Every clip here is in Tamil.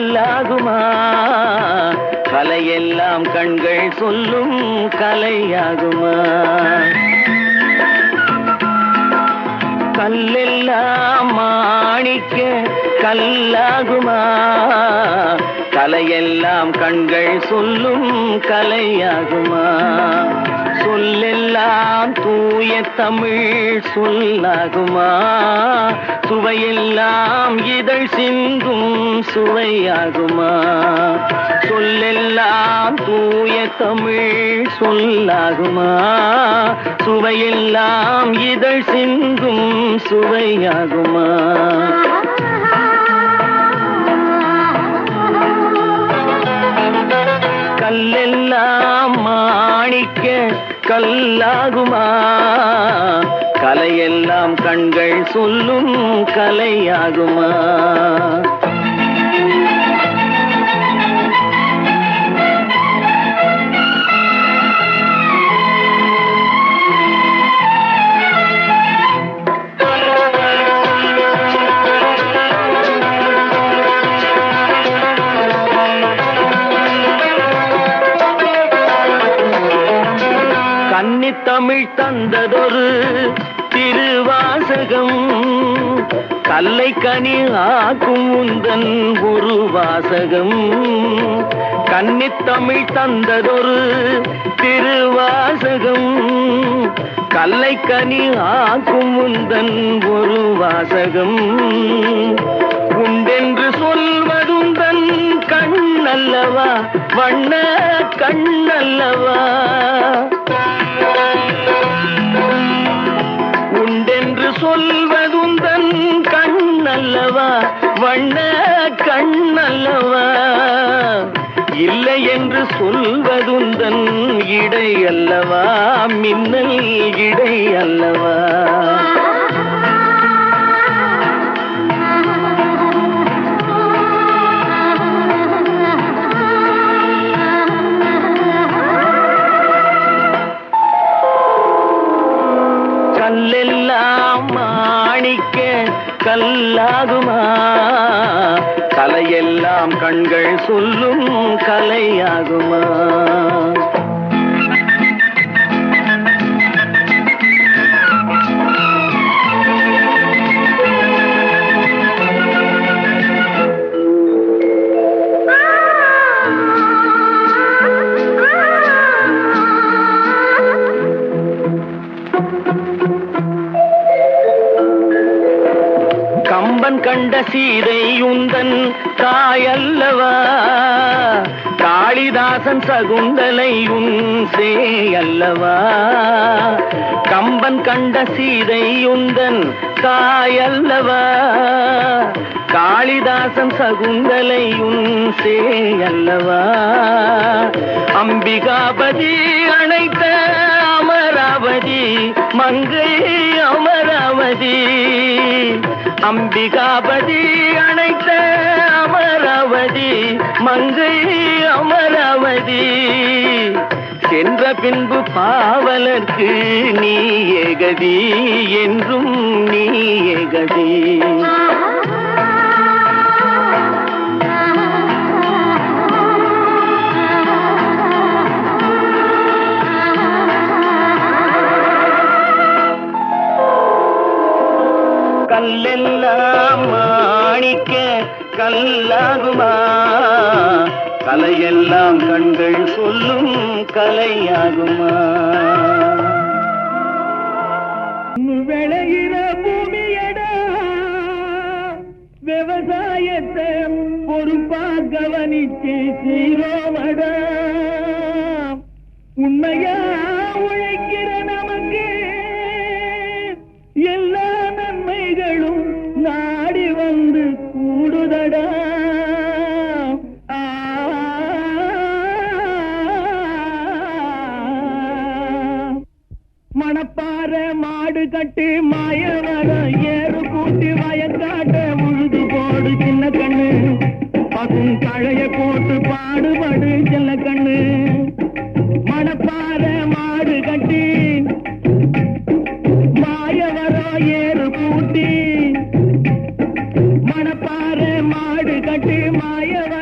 கல்லாகுமா? கலையெல்லாம் கண்கள் சொல்லும் கலையாகுமா? கல்லெல்லாம் மாணிக்க கல்லாகுமா? கலையெல்லாம் கண்கள் சொல்லும் கலையாகுமா? சொல்லெல்லாம் தூய தமிழ் சொல்லாகுமா? சுவையெல்லாம் இதழ் சிந்தும் சுவையாகுமா? சொல்லெல்லாம் தூய தமிழ் சொல்லாகுமா? சுவையெல்லாம் இதழ் சிந்தும் சுவையாகுமா? கல்லெல்லாம் மாணிக்க கல்லாகுமா? கலையெல்லாம் கண்கள் சொல்லும் கலையாகுமா? தமிழ் தந்ததொரு திருவாசகம் கல்லை கனி ஆக்கும் உந்தன் ஒரு வாசகம். கன்னித்தமிழ் தந்ததொரு திருவாசகம் கல்லை கனி ஆக்கும் உந்தன் ஒரு வாசகம். உண்டென்று சொல்வதுந்தன் கண்ணல்லவா, வண்ண கண்ணல்லவா? உண்டென்று சொல்வதுந்தன் கண்ணல்லவா, வண்ண கண்ணல்லவா? இல்லை என்று சொல்வதுந்தன் இடை அல்லவா, மின்னல் இடை அல்லவா? கல்லெல்லாம் மாணிக்க கல்லாகுமா? கலையெல்லாம் கண்கள் சொல்லும் கலையாகுமா? கம்பன் கண்ட சீதை உந்தன் தாயல்லவா, காளிதாசன் சகுந்தலை உன் சேயல்லவா? கம்பன் கண்ட சீதை உந்தன் தாயல்லவா, காளிதாசன் சகுந்தலை உன் சேயல்லவா? அம்பிகாபதி அணைத்த அமராவதி மங்கை அமராவதி. அம்பிகாபதி அணைத்த அமராவதி மங்கை அமராவதி. சென்ற பின்பு பாவலர்க்கு நீ ஏகதி, என்றும் நீ ஏகதி. கல்லெல்லாம் மாணிக்க கல்லாகுமா? கலையெல்லாம் கண்கள் சொல்லும் கலையாகுமா? விளையிற பூமியடா, விவசாயத்தை பொறுப்பா கவனிச்சு சீரோமடா. உண்மையா உழைக்கிற நமக்கு எல்லா நன்மைகளும் நாடி வந்து கூடுதடா. மணப்பாற மாடு கட்டி மாயவர ஏறு கூட்டி வயக்காட்ட உழுது போடு சின்ன கண்ணு. பசும் கழைய போட்டு பாடுபடு சின்ன கண்ணு. மணப்பாற மாடு கட்டி மாயவர ஏறு கூட்டி, மணப்பாற மாடு கட்டி மாயவர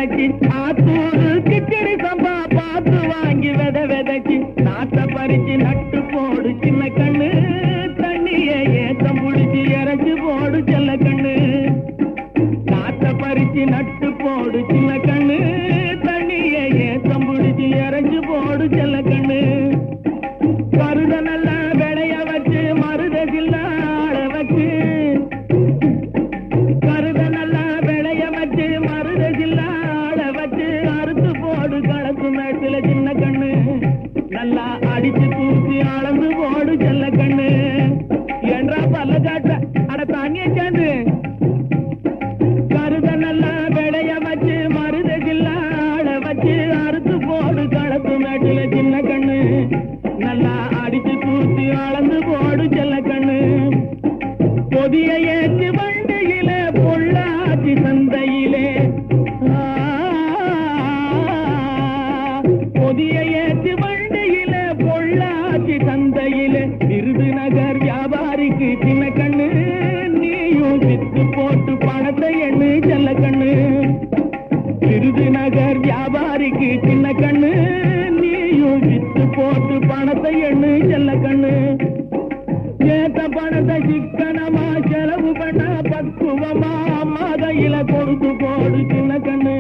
விதைச்சு ஆத்தூரு கிச்சடி சம்பா பார்த்து வாங்கி விதைச்சு நாத்த பறிச்சு நட்டு போடு சின்ன கண்ணு தண்ணியை ஏத்தம் புடிச்சு இறச்சு போடு செல்ல கண்ணு நாத்த பறிச்சு நட்டு போடு சின்ன கண்ணு தண்ணியை ஏத்தம் புடிச்சு இறச்சு போடு செல்ல கண்ணு கருத நல்லா விளைய வச்சு மருத சில்லாட வச்சு கருத நல்லா விளைய வச்சு மருத சில்லாட வச்சு அறுத்து போடு களத்து மேட்டுல சின்ன கண்ணு நல்லா அடிச்சு தூக்கி அளந்து போடு செல்ல கண்ணு என்றா பல்ல காட்ட அட தண்ணிய சேர்ந்து கருத நல்லா விளைய வச்சு மருத சில்லாட வச்சு அறுத்து போடு களத்து மேட்டுல சின்ன கண்ணு நல்லா அடிச்சு தூக்கி அளந்து போடு செல்ல கண்ணு பொதிய ஏற்றி வண்டியில பொள்ளாச்சி சந்தையிலே பொதிய ஏற்றி வண்டியில பொள்ளாச்சி சந்தையிலே விருதுநகர் வியாபாரிக்கு சின்ன கண்ணு நீயும் வித்து போட்டு பணத்தை எண்ணு செல்ல கண்ணு விருதுநகர் வியாபாரிக்கு சின்ன கண்ணு நீயும் வித்து போட்டு பணத்தை எண்ணு செல்ல கண்ணு ஏத்த பணத்தை சிக்கனமா செலவு பண்ண பக்குவமா அம்மா கையில கொடுத்து போடு சின்ன கண்ணு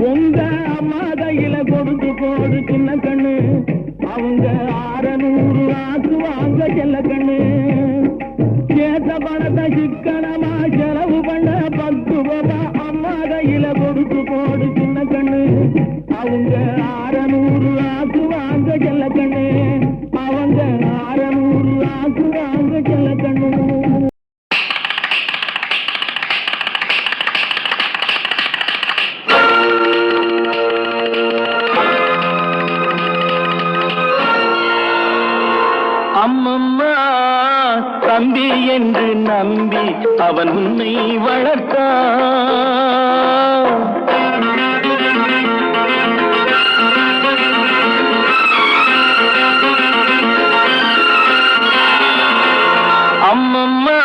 உங்க அம்மா கையில கொடுத்து போடு சின்ன கண்ணு அவங்க 600 ஆக்கு வாங்க செல்ல கண்ணு ஏத்த பணத்தை சிக்கனமா செலவு பண்ண பக்குவமா அம்மா கையில கொடுத்து போடு சின்ன கண்ணு அவங்க 600 ஆக்கு வாங்க செல்ல கண்ணு அவங்க 600 ஆக்கு வாங்க செல்ல கண்ணு அம்மம்மா தம்பி என்று நம்பி அவன் உன்னை வளர்த்தான். அம்மம்மா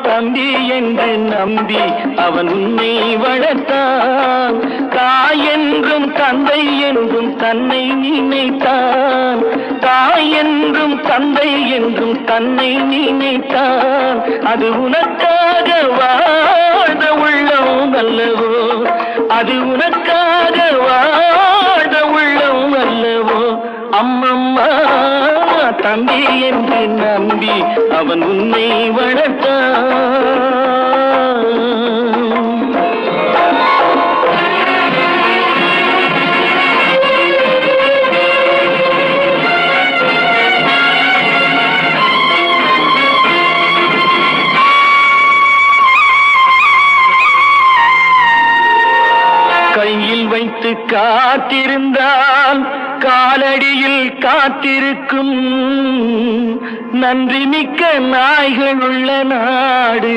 தம்பி என்று நம்பி அவன் உன்னை வளர்த்தான். தாய் என்றும் தந்தை என்றும் தன்னை நினைத்தான். தாய் என்றும் தந்தை என்றும் தன்னை நினைத்தான். அது உனக்காக வாழ்ந்த உள்ளம் அல்லவோ, அது உனக்காக வாழ்ந்த உள்ளம் அல்லவோ. அம்மம்மா தம்பி என்று நம்பி அவன் உன்னை வளர்த்தான். கையில் வைத்து காத்திருந்தால் காலடியில் காத்திருக்கும் நன்றி மிக்க நாய்கள் உள்ள நாடு.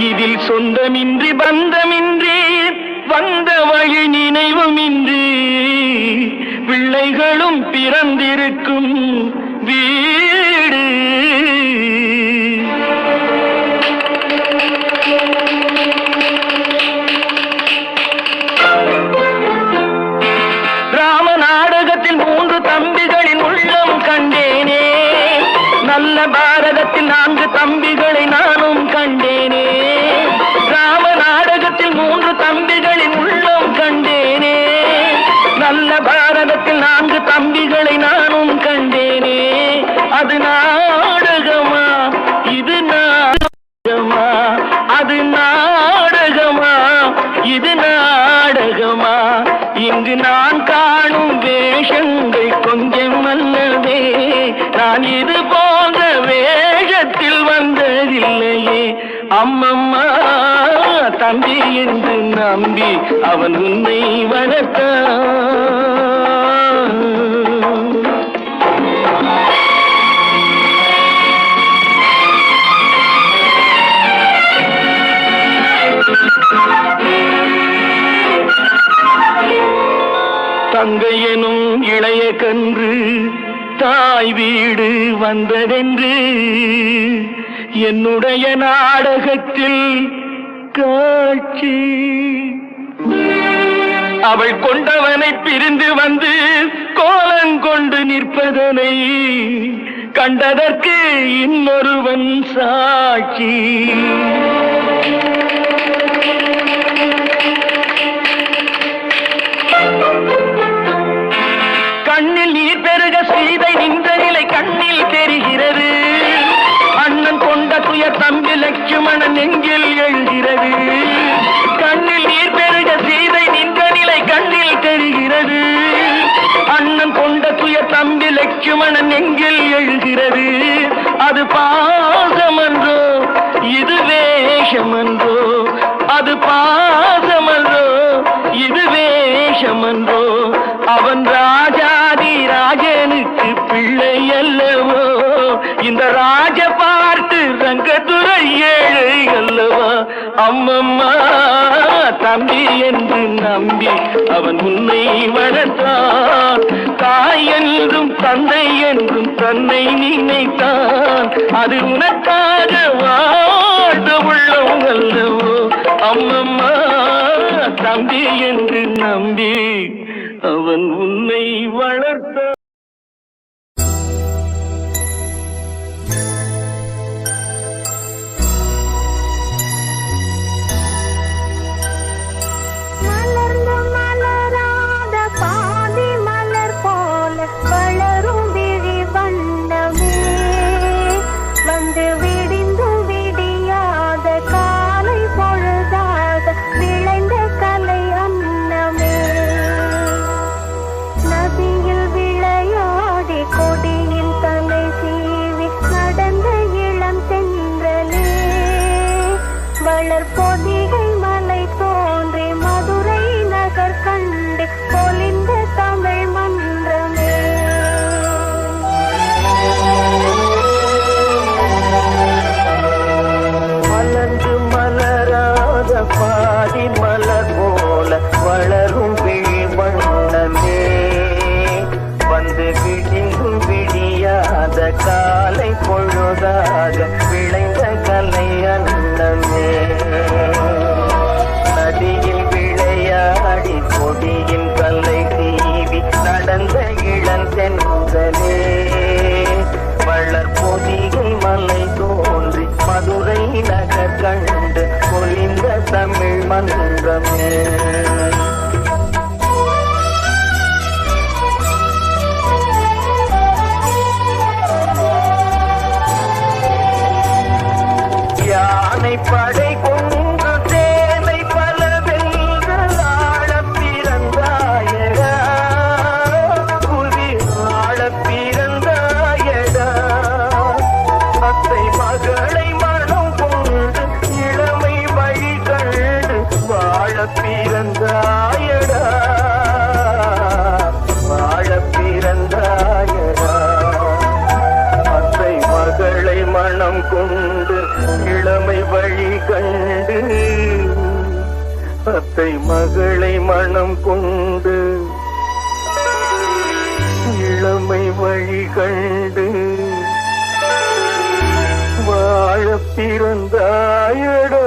இதில் சொந்தமின்றி பந்தமின்றி வந்த வழி நினைவுமின்றி பிள்ளைகளும் பிறந்திருக்கும் வீடு. நாடகத்தில் 3 தம்பிகளின் உள்ளம் கண்டேனே, நல்ல பாரதத்தில் 4 தம்பிகளை நானும் கண்டேனே. ராம நாடகத்தில் 3 தம்பிகளின் உள்ளம் கண்டேனே, நல்ல பாரதத்தில் 4 தம்பிகளை நானும் கண்டேனே. அது நாடகமா, இது நாடகமா, அது நாடகமா, இது நாடகமா. இங்கு நான் காணும் வேஷங்கள் கொஞ்சம் அல்லவே, நான் இது போன்ற வேஷத்தில் வந்ததில்லையே. அம்மம்மா தம்பி என்று நம்பி அவன் உன்னை வளர்த்தான். தங்கை எனும் இளைய கன்று தாய் வீடு வந்ததென்று என்னுடைய நாடகத்தில் காட்சி அவள் கொண்டவனை பிரிந்து வந்து கோலங்கொண்டு நிற்பதனை கண்டதற்கு இன்னொருவன் சாட்சி. கண்ணில் நீர் பெருக சீதை நின்ற நிலை கண்ணில் தெரிகிறது. அண்ணன் கொண்ட துயர் தம்பி லட்சுமணன் நெஞ்சில் எழுகிறது. கண்ணில் நீர் பெருக சீதை நின்ற நிலை கண்ணில் தெரிகிறது. அண்ணன் கொண்ட துயர் தம்பி லட்சுமணன் நெஞ்சில் எழுகிறது. அது பாசமன்றோ இது வேஷமன்றோ, அது பாசமன்றோ இது வேஷமன்றோ. அவன் ராஜாதி ராஜனுக்கு பிள்ளை அல்லவோ, இந்த ராஜ பார்த்து ரங்கத்துறை ஏழை அல்லவா. அம்மம்மா தம்பி என்று நம்பி அவன் உன்னை வளர்த்தான். தாய் என்றும் தந்தை என்றும் தன்னை நினைத்தான். அது உனக்காக வாழ்ந்த உள்ளம் அல்லவோ. அம்மம்மா தம்பி என்று நம்பி அவன் உன்னை வளர்த்தான். காலை பொழுதாக விளைந்த கலை அன்னமே. நதியில் விளையாடி கொடியின் கலை தீவி நடந்த இளம் தென்றலே. வளர் பொதிகை மலை தோன்றி மதுரை நகர் கண்டு பொலிந்த தமிழ் மன்றமே. படை கொண்டு தேவை பல வென்று ஆழ பிறந்தாயடா, புவி ஆழ பிறந்தாயடா. அத்தை மகளை மனம் கொண்டு இளமை வழி கண்டு வாழ பிறந்தாயடா, வாழ பிறந்தாயடா. அத்தை மகளை மனம் கொண்டு இளமை வழி கண்டு, அத்தை மகளை மனம் கொண்டு இளமை வழி கண்டு வாழ பிறந்தாயடோ.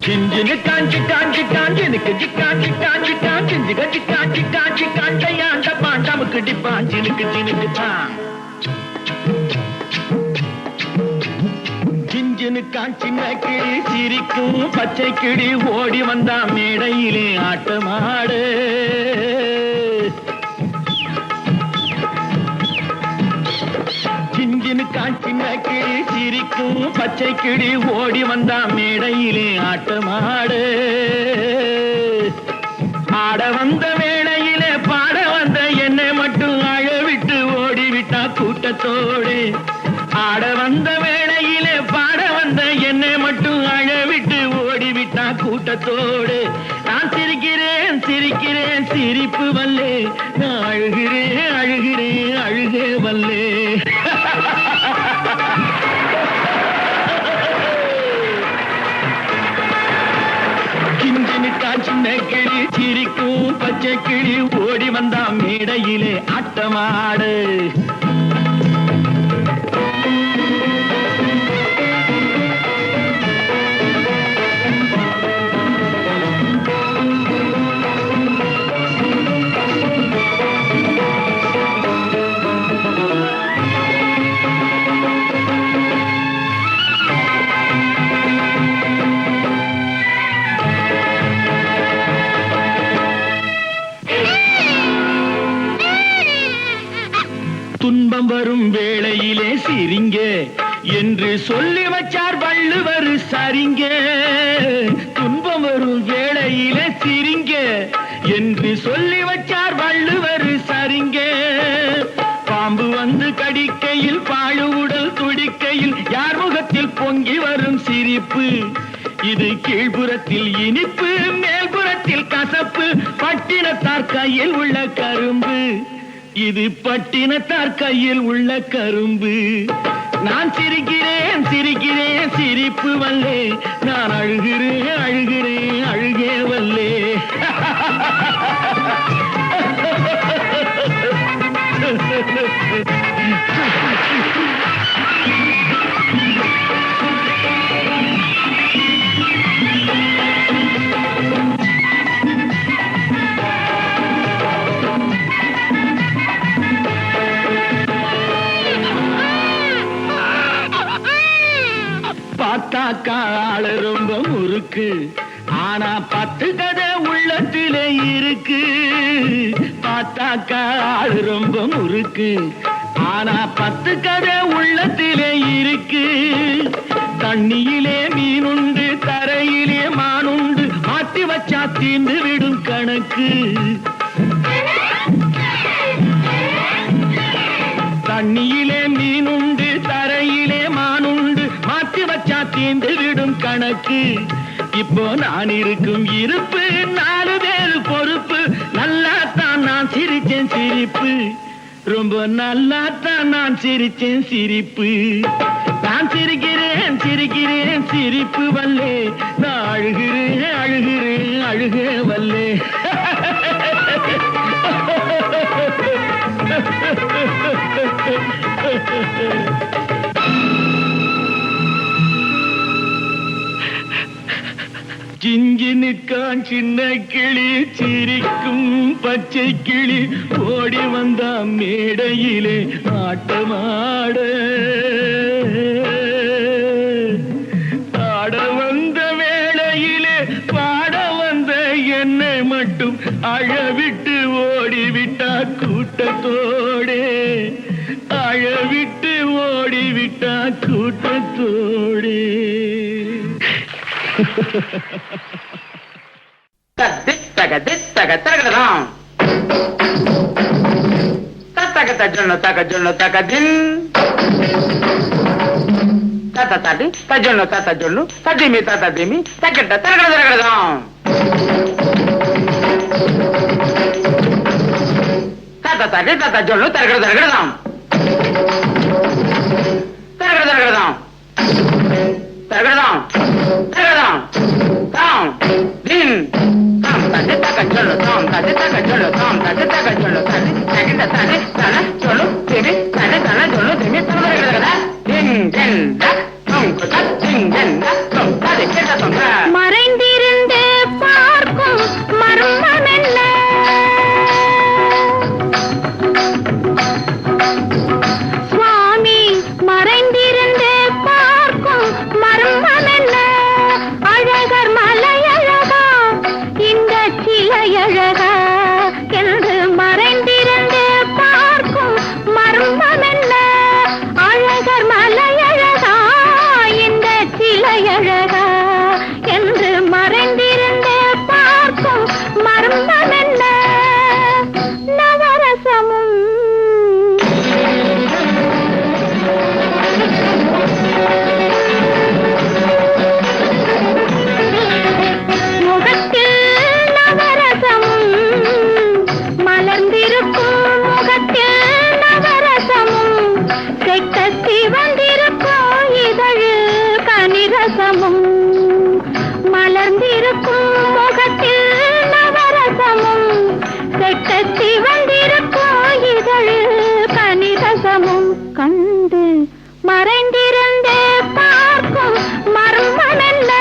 சிஞ்சினு காஞ்சி காஞ்சி காஞ்சினுக்கு காஞ்சி காஞ்சி காஞ்சி கச்சி காஞ்சி காஞ்சி காண்டையாண்ட பாண்டாமுக்கு டிப்பாஞ்சினுக்கு சினுக்கு தான் சிஞ்சினு காஞ்சின கிளி சிரிக்கும் பச்சை கிளி ஓடி வந்தா மேடையிலே ஆட்டமாடு சிஞ்சினு காஞ்சின கிளி சிரிக்கும் பச்சை கிளி ஓடி வந்தா மேடையிலே ஆட்டமாடு ஆட வந்த வேளையிலே பாட வந்த என்னை மட்டும் அழவிட்டு ஓடிவிட்டா கூட்டத்தோடு ஆட வந்த வேளையிலே பாட வந்த என்னை மட்டும் அழவிட்டு ஓடிவிட்டா கூட்டத்தோடு நான் சிரிக்கிறேன் சிரிக்கிறேன் சிரிப்பு வல்லே நான் அழுகிறேன் அழுகிறேன் அழுகே வல்லே சின்ன கிளி சிரிக்கும் பச்சை கிளி ஓடி வந்தா மேடையிலே ஆட்டமாடு துன்பம் வரும் வேளையிலே சிரிங்க என்று சொல்லி வச்சார் வள்ளுவர் சரிங்க துன்பம் வரும் வேளையிலே சிரிங்க என்று சொல்லி வச்சார் வள்ளுவர் சரிங்க பாம்பு வந்து கடிக்கையில் பாழு உடல் துடிக்கையில் யார் முகத்தில் பொங்கி வரும் சிரிப்பு இது கீழ்புறத்தில் இனிப்பு மேல்புறத்தில் கசப்பு பட்டினத்தார் கையில் உள்ள கரும்பு இது பட்டினத்தார் கையில் உள்ள கரும்பு நான் சிரிக்கிறேன் சிரிக்கிறேன் சிரிப்பு வல்லே நான் அழுகிறேன் அழுகிறேன் அழுகே வல்லே பார்த்தாக்கா ஆளு ரொம்ப முறுக்கு ஆனா 10 கதை உள்ளத்திலே இருக்கு பார்த்தாக்கா ஆளு ரொம்ப முறுக்கு ஆனா 10 கதை உள்ளத்திலே இருக்கு தண்ணியிலே மீனுண்டு தரையிலே மானுண்டு மாட்டி வச்சா தீண்டு விடும் கணக்கு தண்ணியிலே மீனுண்டு தரையிலே மானுண்டு மாட்டி வச்சா தீண்டு விடும் கணக்கு இப்போ நான் இருக்கும் இருப்பு 4 பேர் பொறுப்பு நல்லாத்தான் நான் சிரிச்சேன் சிரிப்பு ரொம்ப நல்லாத்தான் நான் சிரிச்சேன் சிரிப்பு நான் சிரிக்கிறேன் சிரிக்கிறேன் சிரிப்பு வல்லே நான் அழுகிறேன் அழுகிறேன் அழுகே வல்லே சிஞ்சினுக்கான் சின்ன கிளி சிரிக்கும் பச்சை கிளி ஓடி வந்தா மேடையிலே ஆட்டமாட ஆட வந்த வேளையிலே பாட வந்த என்னை மட்டும் அழவிட்டு ஓடிவிட்டா கூட்டத்தோடே அழவிட்டு ஓடிவிட்டா கூட்டத்தோடே மறைந்து மனமும் மலர்ந்திருக்கும் முகத்தில் நவரசமும் செட்டத்தி வந்திருக்கும் இதழில் கனிரசமும் கண்டு மறைந்திருந்தே பார்க்கும் மர்மமென்ன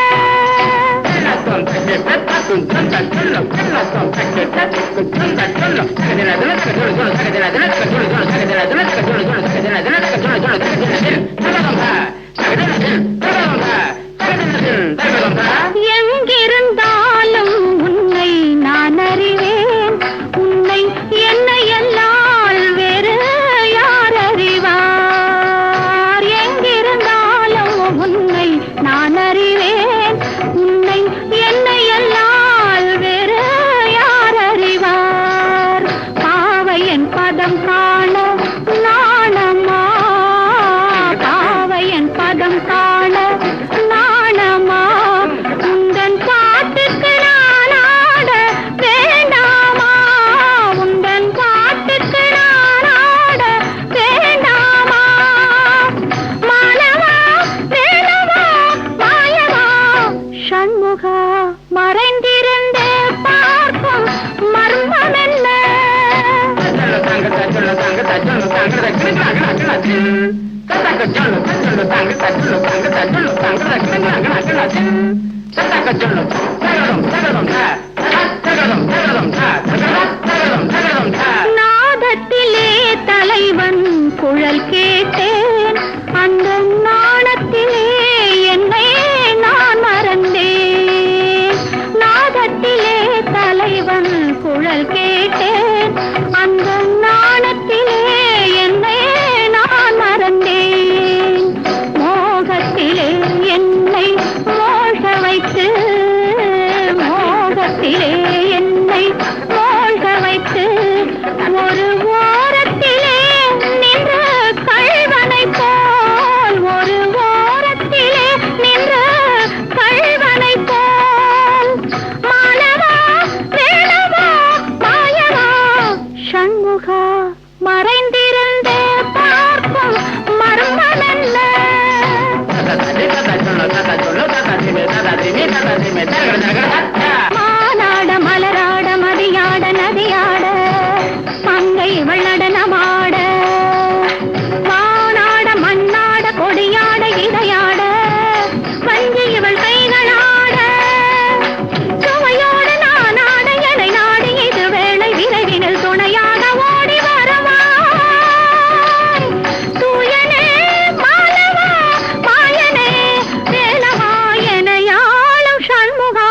எங்கிருந்தாலும் உன்னை நான் அறிவேன் உன்னை என்னை எல்லால் வேறு யார் அறிவார் எங்கிருந்தாலும் உன்னை நான் அறிவேன் உன்னை என்னை எல்லால் வேறு யார் அறிவார் பாவையன் பதம் காண நாணமா பாவையன் பதம் காண நாணமா உந்தன் பாட்டுக்கு நான் ஆட வேண்டாமா உந்தன் பாட்டுக்கு நான் ஆட வேண்டாமா மானவா வேணவா மாயவா சண்முகா மறைந்திருந்தே பார்க்கும் மர்மம் என்ன நாதத்திலே தலைவன் குழல் கேட்டேன் அந்த நாணத்திலே என்னை நான் மறந்தேன் நாதத்திலே தலைவன் குழல் கேட்டேன் அந்த நாணத்திலே என்னை நான் மறந்தேன் மோகத்திலே என்னை மோக வைத்து மோகத்திலே என்னை மோக வைத்து ஒரு ஓரத்திலே நின்ற கள்வனை போல் ஒரு ஓரத்திலே நின்ற கள்வனை போல் மானவா வேணவா மாயவா சண்முகா மறைந்திருந்தே பார்க்கும் மர்மம் என்ன மானாட மலராட மதியாட நதியாட மங்கை இவள் நடனமாட வானாட மண்ணாட கொடியாட இதையாட வஞ்சி இவள் கைகளாட சுவையோடு நான் ஆட எனை நாடு இது வேளை விரைவினில் துணையாக ஓடி வரவாய் தூயனே மாலவா மாயனே வேலவா எனையாளும் சண்முகா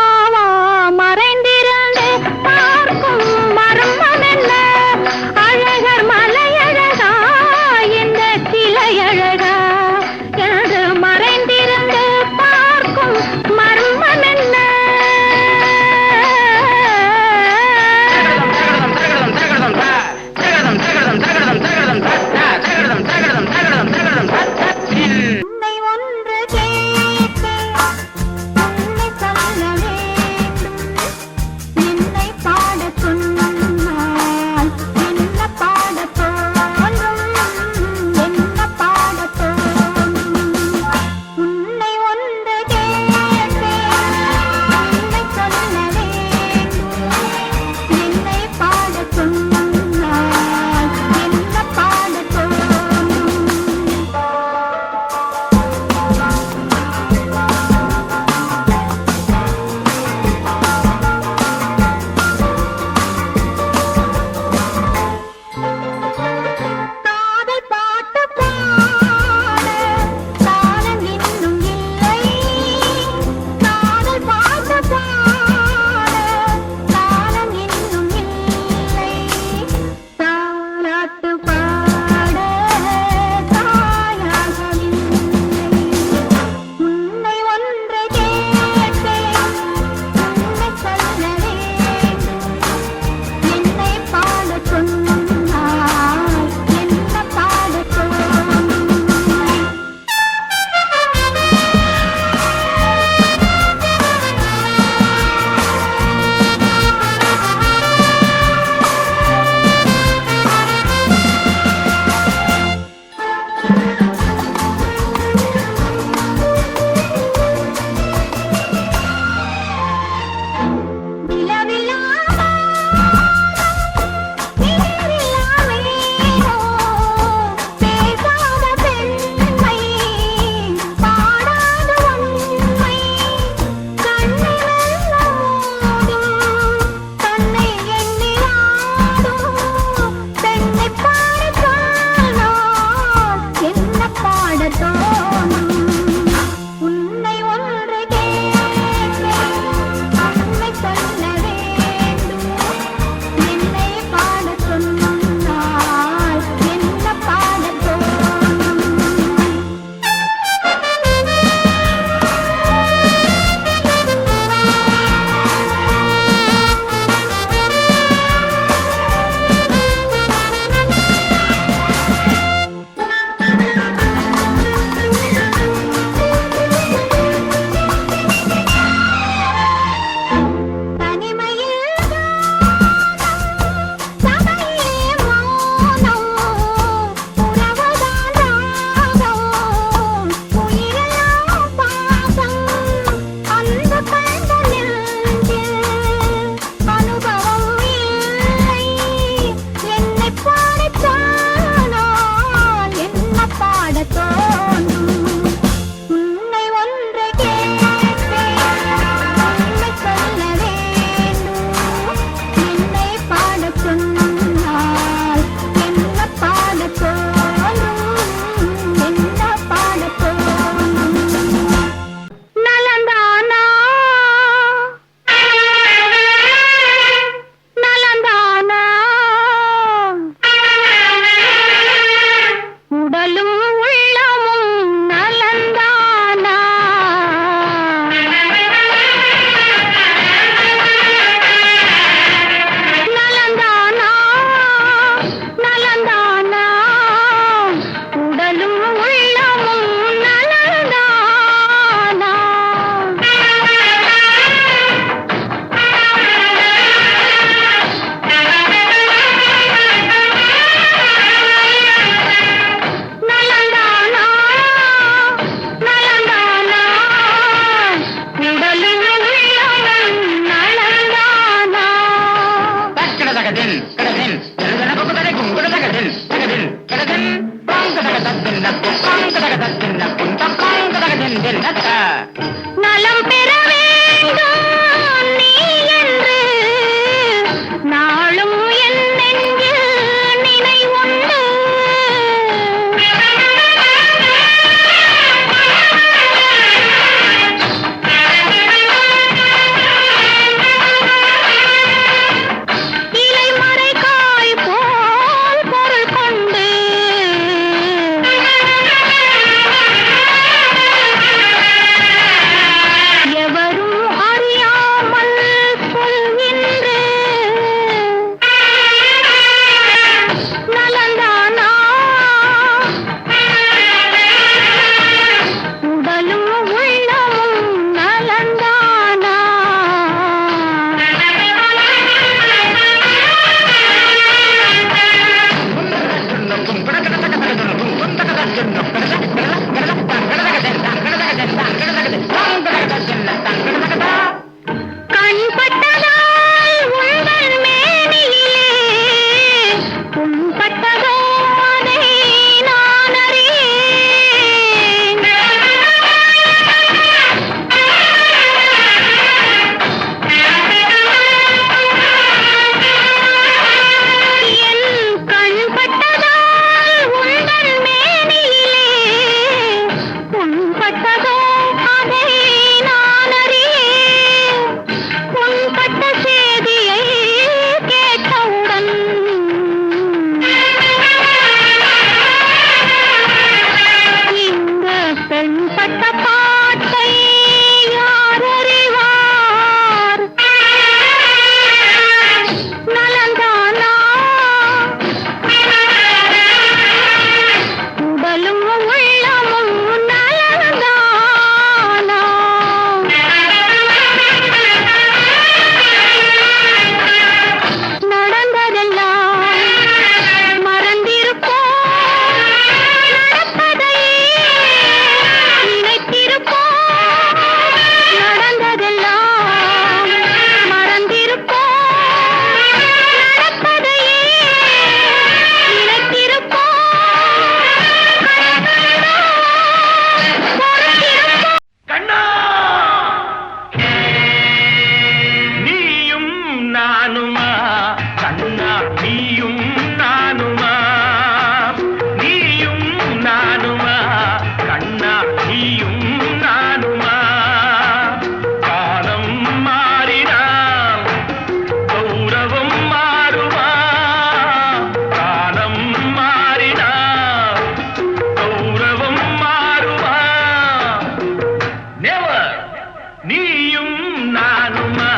நீயும் நானுமா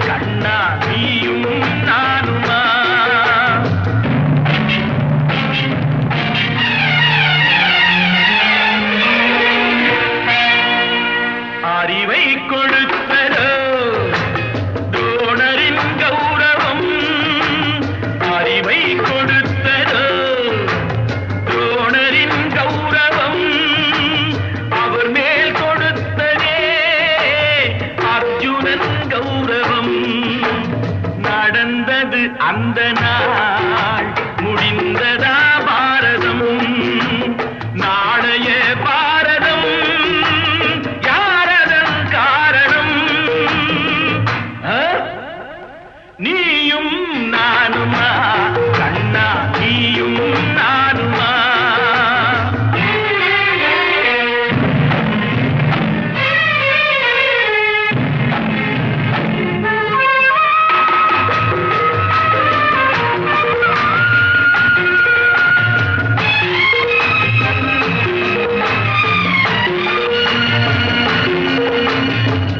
கண்ணா நீயும் நானுமா அறிவை கொடுத்ததோ தோணரின் கௌரவம் அறிவை கொடுத்ததோ தோணரின் கௌரவம் அவர் மேல் கொடுத்ததே அர்ஜுனன் கௌரவம் நடந்தது அந்த நாள் முடிந்ததா பாரதம் நாளைய பாரதம் யாரதன் காரணம் நீயும் நானுமா கண்ணா நீயும் நானுமா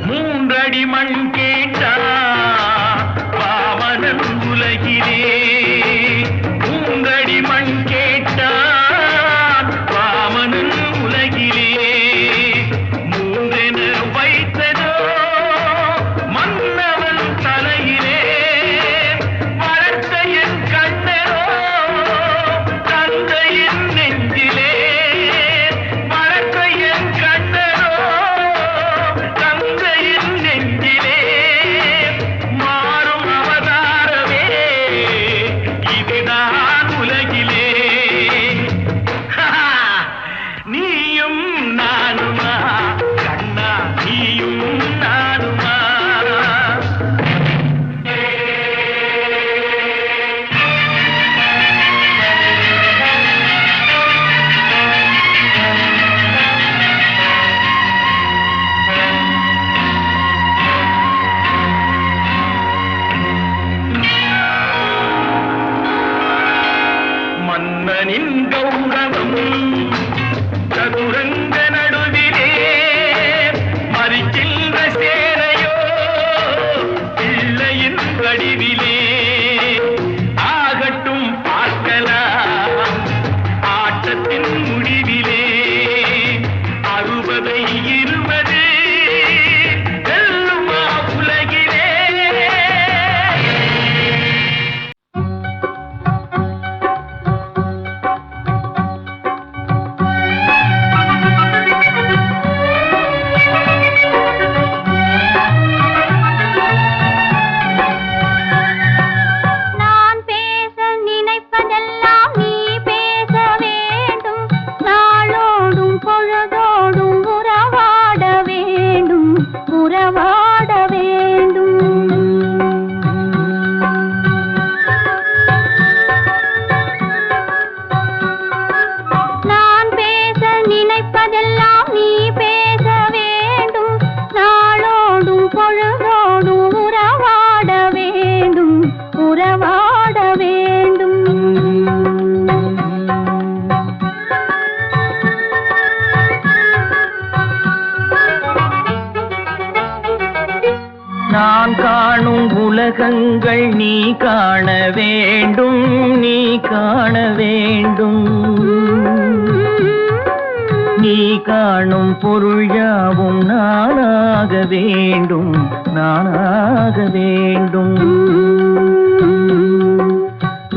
மூன்றடி மண் கேட்டா வாமனன் உலகிலே மூன்றடி மண் கேட்டான் வாமனன் உலகிலே மூன்றென வைத்ததோ மன்னவன் தலையிலே வளர்த்த என் கண்ணனோ தந்தையின் நெஞ்சிலே வளர்த்த என் கண்ணனோ தந்தையின் நெஞ்சிலே மாறும் அவதாரமே இதுதான் உலகிலே நீயும் நானுமா கண்ணா நீயும் நானுமா மன்னனின் கௌரவம் சதுரங்க நடுவிலே மறிக்கின்ற சேனையோ பிள்ளையின் வடிவிலே ஆகட்டும் பார்க்கலாம் ஆட்டத்தின் முடிவிலே 60-20 வெல்லுமா உலகிலே நான் பேச நினைப்பதெல்லாம் நீ பேச வேண்டும் நாளோடும் பொழுதோடும் உறவாட வேண்டும் உறவாட வேண்டும் நான் பேச நினைப்பதெல்லாம் நீ பேச வேண்டும் நாளோடும் பொழுதோடும் உறவாட வேண்டும் உறவாட வேண்டும் நான் காணும் உலகங்கள் நீ காண வேண்டும் நீ காண வேண்டும் நீ காணும் பொருள் யாவும் நானாக வேண்டும் நானாக வேண்டும்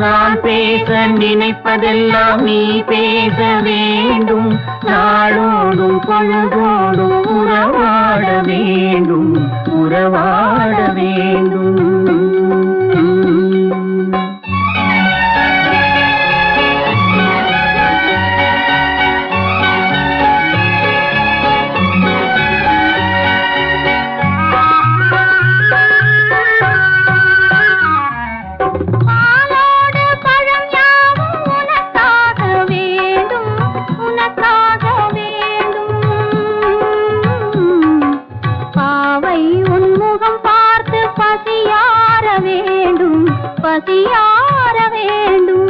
நான் பேச நினைப்பதெல்லாம் நீ பேச வேண்டும் நாளோடும் பொழுதோடும் உறவாட வேண்டும் உறவாட வேண்டும் பாலோடு பழம் யாவும் உனக்காக வேண்டும் உனக்காக வேண்டும் பாவை உன் முகம் பார்த்து பசியார வேண்டும் பசியார வேண்டும்